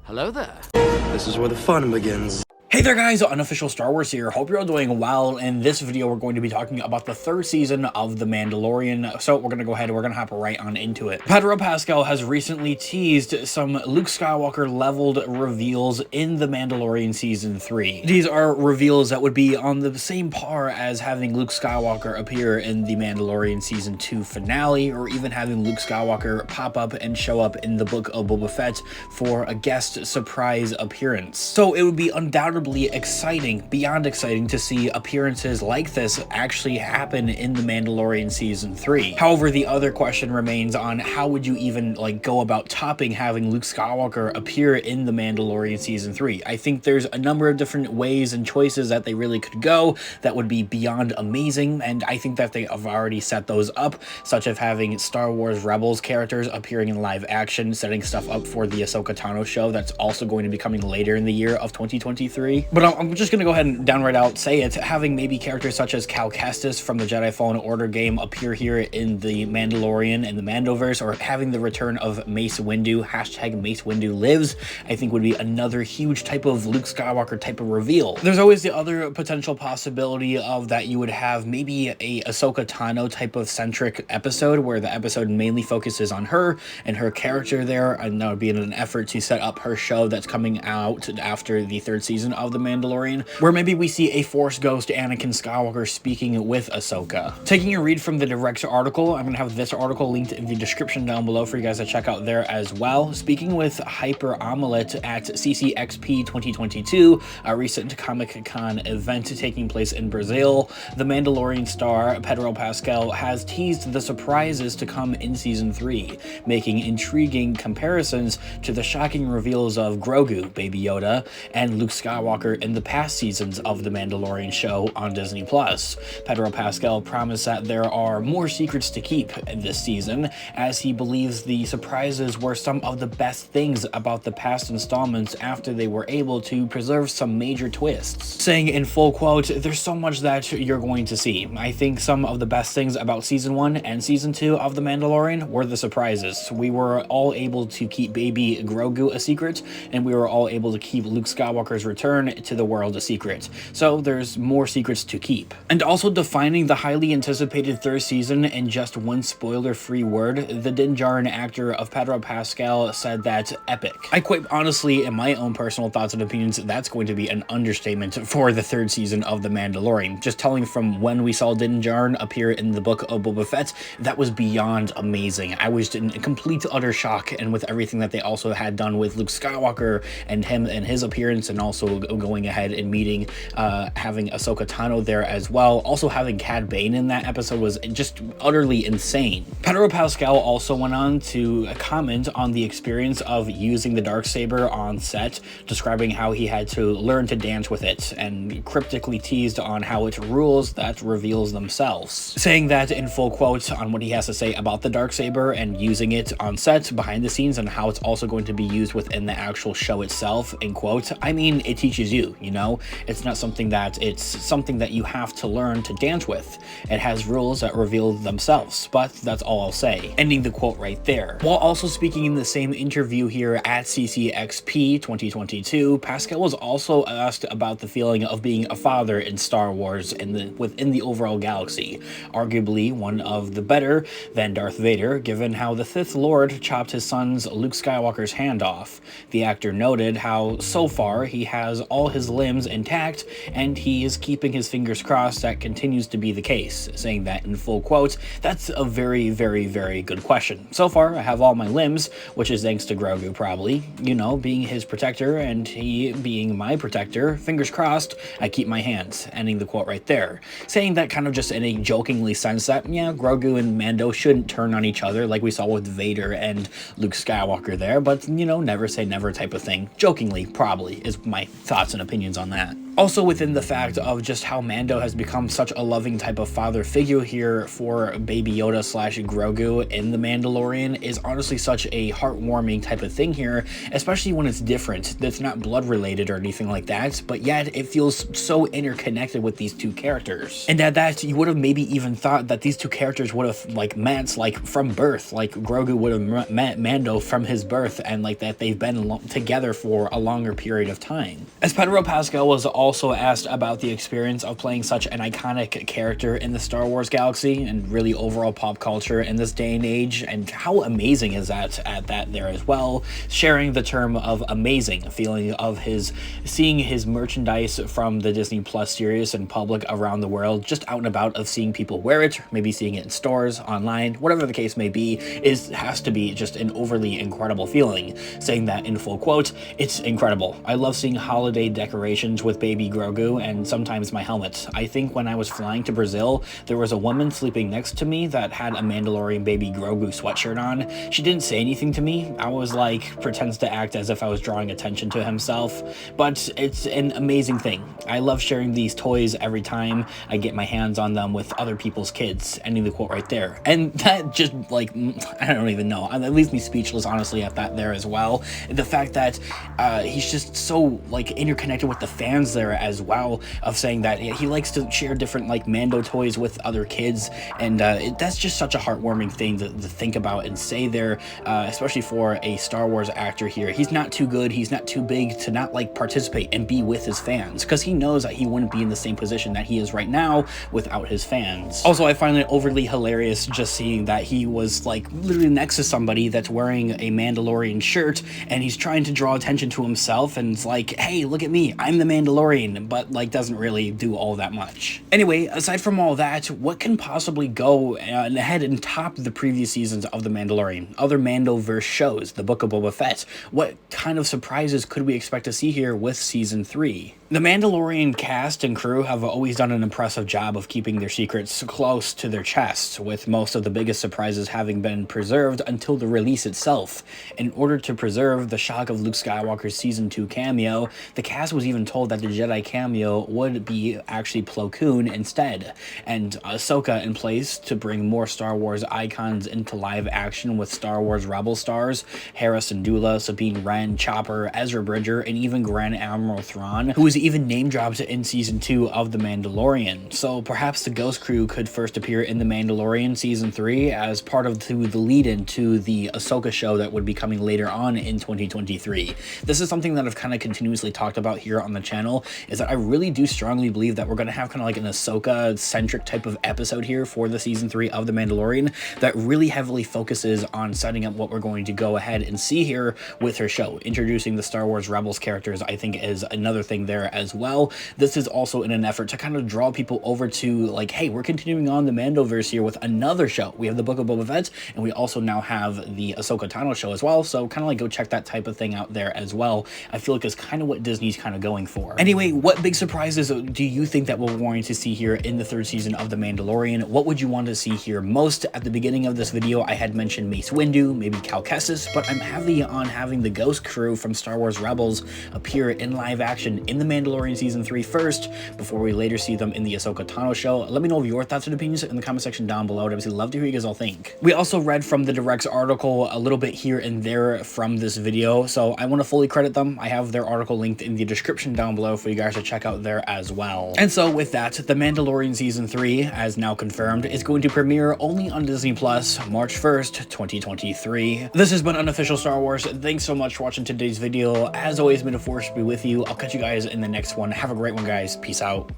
Hello there. This is where the fun begins. Hey there guys, Unofficial Star Wars here. Hope you're all doing well. In this video, we're going to be talking about the third season of The Mandalorian. So we're going to go ahead and we're going to hop right on into it. Pedro Pascal has recently teased some Luke Skywalker leveled reveals in The Mandalorian Season 3. These are reveals that would be on the same par as having Luke Skywalker appear in The Mandalorian Season 2 finale, or even having Luke Skywalker pop up and show up in the Book of Boba Fett for a guest surprise appearance. So it would be undoubtedly exciting, beyond exciting, to see appearances like this actually happen in The Mandalorian Season 3. However, the other question remains on how would you even go about topping having Luke Skywalker appear in The Mandalorian Season 3. I think there's a number of different ways and choices that they really could go that would be beyond amazing, and I think that they have already set those up, such as having Star Wars Rebels characters appearing in live action, setting stuff up for the Ahsoka Tano show that's also going to be coming later in the year of 2023. But I'm just going to go ahead and downright out say it, having maybe characters such as Cal Kestis from the Jedi Fallen Order game appear here in the Mandalorian and the Mandoverse, or having the return of Mace Windu, hashtag Mace Windu lives, I think would be another huge type of Luke Skywalker type of reveal. There's always the other potential possibility of that you would have maybe a Ahsoka Tano type of centric episode, where the episode mainly focuses on her and her character there, and that would be in an effort to set up her show that's coming out after the third season of The Mandalorian, where maybe we see a Force ghost Anakin Skywalker speaking with Ahsoka. Taking a read from the direct article, I'm going to have this article linked in the description down below for you guys to check out there as well. Speaking with Hyper Omelette at CCXP 2022, a recent Comic-Con event taking place in Brazil, the Mandalorian star Pedro Pascal has teased the surprises to come in Season 3, making intriguing comparisons to the shocking reveals of Grogu, Baby Yoda, and Luke Skywalker in the past seasons of The Mandalorian show on Disney+. Pedro Pascal promised that there are more secrets to keep in this season, as he believes the surprises were some of the best things about the past installments after they were able to preserve some major twists. Saying in full quote, "There's so much that you're going to see. I think some of the best things about Season 1 and Season 2 of The Mandalorian were the surprises. We were all able to keep baby Grogu a secret, and we were all able to keep Luke Skywalker's return to the world a secret. So there's more secrets to keep." And also defining the highly anticipated third season in just one spoiler-free word, the Din Djarin actor of Pedro Pascal said that epic. I quite honestly, in my own personal thoughts and opinions, that's going to be an understatement for the third season of The Mandalorian. Just telling from when we saw Din Djarin appear in the Book of Boba Fett, that was beyond amazing. I was in complete utter shock, and with everything that they also had done with Luke Skywalker and him and his appearance, and also going ahead and meeting, having Ahsoka Tano there as well. Also having Cad Bane in that episode was just utterly insane. Pedro Pascal also went on to comment on the experience of using the Darksaber on set, describing how he had to learn to dance with it, and cryptically teased on how it rules that reveals themselves. Saying that in full quote on what he has to say about the Darksaber and using it on set, behind the scenes, and how it's also going to be used within the actual show itself, in quote, "I mean, it teaches you, you know? It's not something that you have to learn to dance with. It has rules that reveal themselves, but that's all I'll say." Ending the quote right there. While also speaking in the same interview here at CCXP 2022, Pascal was also asked about the feeling of being a father in Star Wars within the overall galaxy, arguably one of the better than Darth Vader, given how the Sith Lord chopped his son's Luke Skywalker's hand off. The actor noted how so far he has all his limbs intact, and he is keeping his fingers crossed that continues to be the case, saying that in full quote, "That's a very, very, very good question. So far, I have all my limbs, which is thanks to Grogu probably, you know, being his protector and he being my protector. Fingers crossed, I keep my hands." Ending the quote right there. Saying that kind of just in a jokingly sense that, yeah, Grogu and Mando shouldn't turn on each other like we saw with Vader and Luke Skywalker there, but, you know, never say never type of thing. Jokingly, probably, is my thoughts and opinions on that. Also within the fact of just how Mando has become such a loving type of father figure here for Baby Yoda / Grogu in The Mandalorian is honestly such a heartwarming type of thing here, especially when it's different. That's not blood related or anything like that, but yet it feels so interconnected with these two characters. And at that, you would have maybe even thought that these two characters would have like met like from birth, like Grogu would have met Mando from his birth, and like that they've been together for a longer period of time. As Pedro Pascal was also asked about the experience of playing such an iconic character in the Star Wars galaxy and really overall pop culture in this day and age, and how amazing is that at that there as well, sharing the term of amazing, feeling of seeing his merchandise from the Disney Plus series in public around the world, just out and about, of seeing people wear it, maybe seeing it in stores, online, whatever the case may be, has to be just an overly incredible feeling. Saying that in full quote, it's incredible. I love seeing holiday decorations with baby Grogu and sometimes my helmet. I think when I was flying to Brazil, there was a woman sleeping next to me that had a Mandalorian baby Grogu sweatshirt on. She didn't say anything to me. I was like, pretends to act as if I was drawing attention to himself, but it's an amazing thing. I love sharing these toys every time I get my hands on them with other people's kids. Ending the quote right there. And that just like, I don't even know. That leaves me speechless, honestly, at that there as well. The fact that he's just so like interconnected with the fans there as well, of saying that he likes to share different like Mando toys with other kids, and that's just such a heartwarming thing to think about and say there, especially for a Star Wars actor here. He's not too good, he's not too big to not like participate and be with his fans, because he knows that he wouldn't be in the same position that he is right now without his fans. Also, I find it overly hilarious just seeing that he was like literally next to somebody that's wearing a Mandalorian shirt, and he's trying to draw attention to himself, and it's like, hey, look at me, I'm the Mandalorian, but like doesn't really do all that much. Anyway, aside from all that, what can possibly go ahead and top the previous seasons of The Mandalorian, other Mandoverse shows, the Book of Boba Fett? What kind of surprises could we expect to see here with season 3? The Mandalorian cast and crew have always done an impressive job of keeping their secrets close to their chests, with most of the biggest surprises having been preserved until the release itself. In order to preserve the shock of Luke Skywalker's season 2 cameo, the cast was even told that the Jedi cameo would be actually Plo Koon instead, and Ahsoka in place to bring more Star Wars icons into live action with Star Wars Rebel stars, Hera Syndulla, Sabine Wren, Chopper, Ezra Bridger, and even Grand Admiral Thrawn, who was even name dropped in season 2 of The Mandalorian. So perhaps the Ghost Crew could first appear in The Mandalorian season 3 as part of the lead-in to the Ahsoka show that would be coming later on in 2023. This is something that I've kind of continuously talked about here on the channel, is that I really do strongly believe that we're going to have kind of like an Ahsoka-centric type of episode here for the season 3 of The Mandalorian that really heavily focuses on setting up what we're going to go ahead and see here with her show. Introducing the Star Wars Rebels characters, I think, is another thing there as well. This is also in an effort to kind of draw people over to like, hey, we're continuing on the Mandoverse here with another show. We have the Book of Boba Fett, and we also now have the Ahsoka Tano show as well, so kind of like go check that type of thing out there as well. I feel like it's kind of what Disney's kind of going for. Anyway, what big surprises do you think that we're going to see here in the 3rd season of The Mandalorian? What would you want to see here most? At the beginning of this video, I had mentioned Mace Windu, maybe Cal Kestis, but I'm heavy on having the Ghost Crew from Star Wars Rebels appear in live action in The Mandalorian season 3 first, before we later see them in the Ahsoka Tano show. Let me know your thoughts and opinions in the comment section down below. I'd obviously love to hear what you guys all think. We also read from the Direct's article a little bit here and there from this video, so I want to fully credit them. I have their article linked in the description down below for you guys to check out there as well. And so with that, The Mandalorian season 3, as now confirmed, is going to premiere only on Disney Plus March 1st, 2023. This has been Unofficial Star Wars. Thanks so much for watching today's video. As always, may the force be with you. I'll catch you guys in the next one. Have a great one, guys. Peace out.